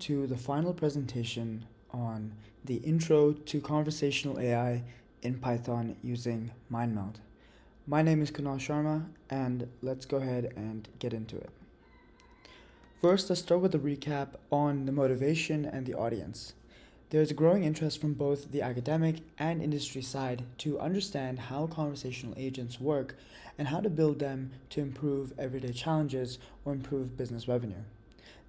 to the final presentation on the Intro to Conversational AI in Python using MindMeld. My name is Kunal Sharma, and let's go ahead and get into it. First, let's start with a recap on the motivation and the audience. There is a growing interest from both the academic and industry side to understand how conversational agents work and how to build them to improve everyday challenges or improve business revenue.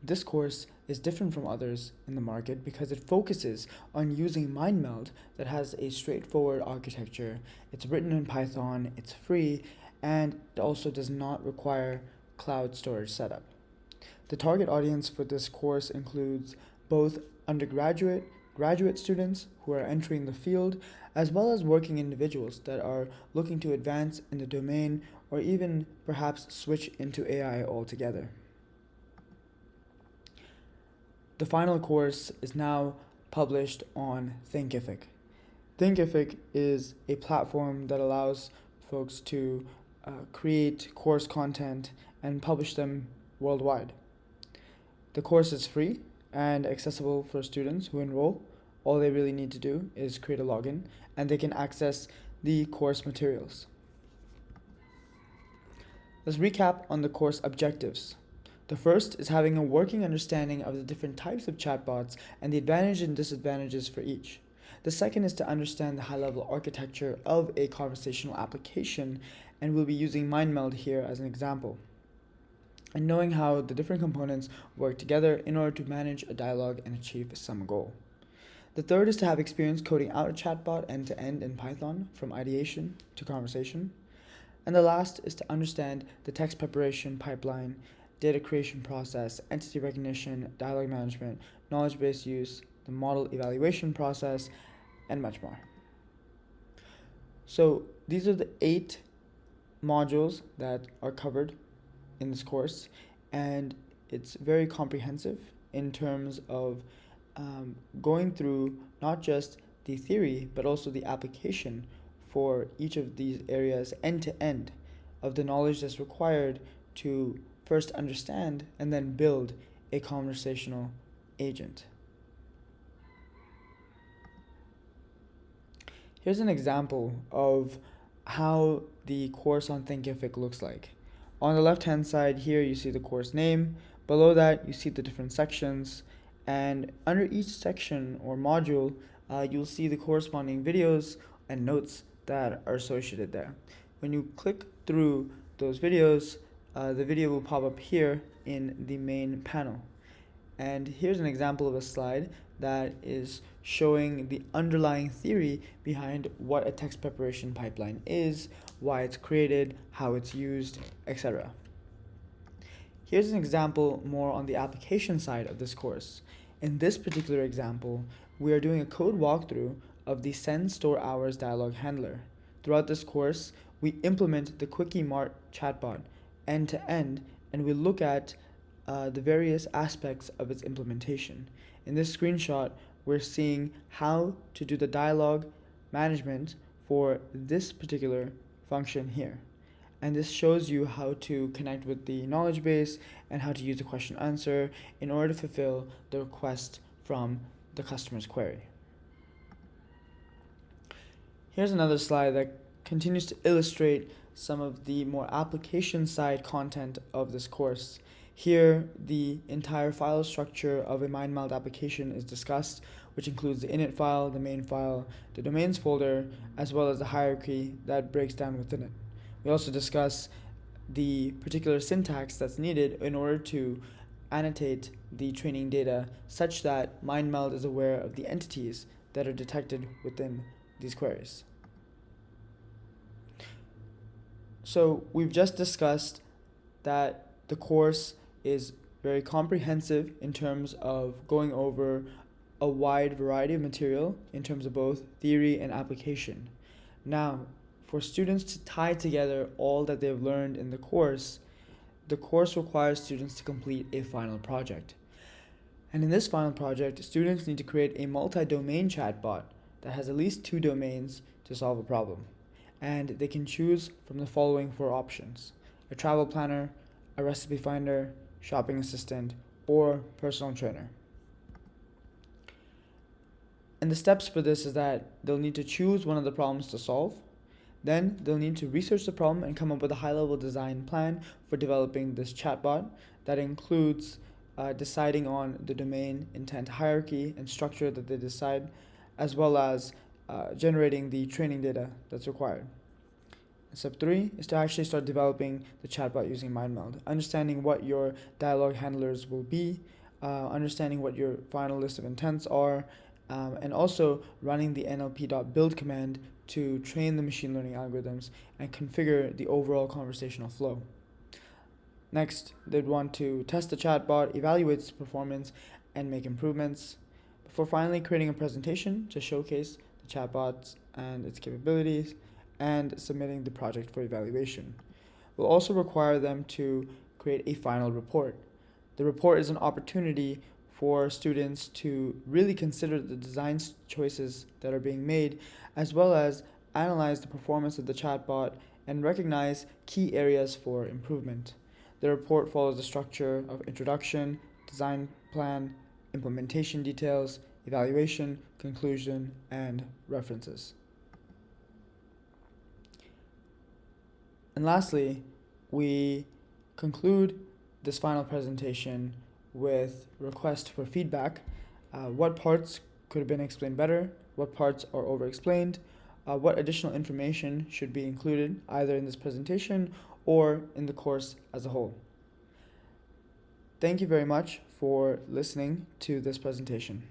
This course is different from others in the market because it focuses on using MindMeld that has a straightforward architecture. It's written in Python, it's free, and it also does not require cloud storage setup. The target audience for this course includes both undergraduate, graduate students who are entering the field, as well as working individuals that are looking to advance in the domain or even perhaps switch into AI altogether. The final course is now published on Thinkific. Thinkific is a platform that allows folks to create course content and publish them worldwide. The course is free and accessible for students who enroll. All they really need to do is create a login and they can access the course materials. Let's recap on the course objectives. The first is having a working understanding of the different types of chatbots and the advantages and disadvantages for each. The second is to understand the high-level architecture of a conversational application, and we'll be using MindMeld here as an example, and knowing how the different components work together in order to manage a dialogue and achieve some goal. The third is to have experience coding out a chatbot end-to-end in Python from ideation to conversation. And the last is to understand the text preparation pipeline, data creation process, entity recognition, dialogue management, knowledge base use, the model evaluation process, and much more. So these are the 8 modules that are covered in this course, and it's very comprehensive in terms of going through not just the theory but also the application for each of these areas end to end of the knowledge that's required to first understand and then build a conversational agent. Here's an example of how the course on Thinkific looks like. On the left hand side here you see the course name, below that you see the different sections, and under each section or module you'll see the corresponding videos and notes that are associated there. When you click through those videos, the video will pop up here in the main panel. And here's an example of a slide that is showing the underlying theory behind what a text preparation pipeline is, why it's created, how it's used, etc. Here's an example more on the application side of this course. In this particular example, we are doing a code walkthrough of the send store hours dialog handler. Throughout this course, we implement the Quickie-Mart chatbot end to end, and we look at the various aspects of its implementation. In this screenshot, we're seeing how to do the dialogue management for this particular function here. And this shows you how to connect with the knowledge base and how to use the question answer in order to fulfill the request from the customer's query. Here's another slide that continues to illustrate some of the more application side content of this course. Here, the entire file structure of a MindMeld application is discussed, which includes the init file, the main file, the domains folder, as well as the hierarchy that breaks down within it. We also discuss the particular syntax that's needed in order to annotate the training data such that MindMeld is aware of the entities that are detected within these queries. So we've just discussed that the course is very comprehensive in terms of going over a wide variety of material in terms of both theory and application. Now, for students to tie together all that they've learned in the course requires students to complete a final project. And in this final project, students need to create a multi-domain chatbot that has at least 2 domains to solve a problem. And they can choose from the following 4 options: a travel planner, a recipe finder, shopping assistant, or personal trainer. And the steps for this is that they'll need to choose one of the problems to solve. Then they'll need to research the problem and come up with a high-level design plan for developing this chatbot that includes deciding on the domain intent hierarchy and structure that they decide, as well as generating the training data that's required. Step 3 is to actually start developing the chatbot using MindMeld, understanding what your dialogue handlers will be, understanding what your final list of intents are, and also running the nlp.build command to train the machine learning algorithms and configure the overall conversational flow. Next, they'd want to test the chatbot, evaluate its performance, and make improvements before finally creating a presentation to showcase the chatbot and its capabilities and submitting the project for evaluation. We'll also require them to create a final report. The report is an opportunity for students to really consider the design choices that are being made, as well as analyze the performance of the chatbot and recognize key areas for improvement. The report follows the structure of introduction, design plan, implementation details, evaluation, conclusion, and references. And lastly, we conclude this final presentation with request for feedback. What parts could have been explained better? What parts are over-explained? What additional information should be included either in this presentation or in the course as a whole? Thank you very much for listening to this presentation.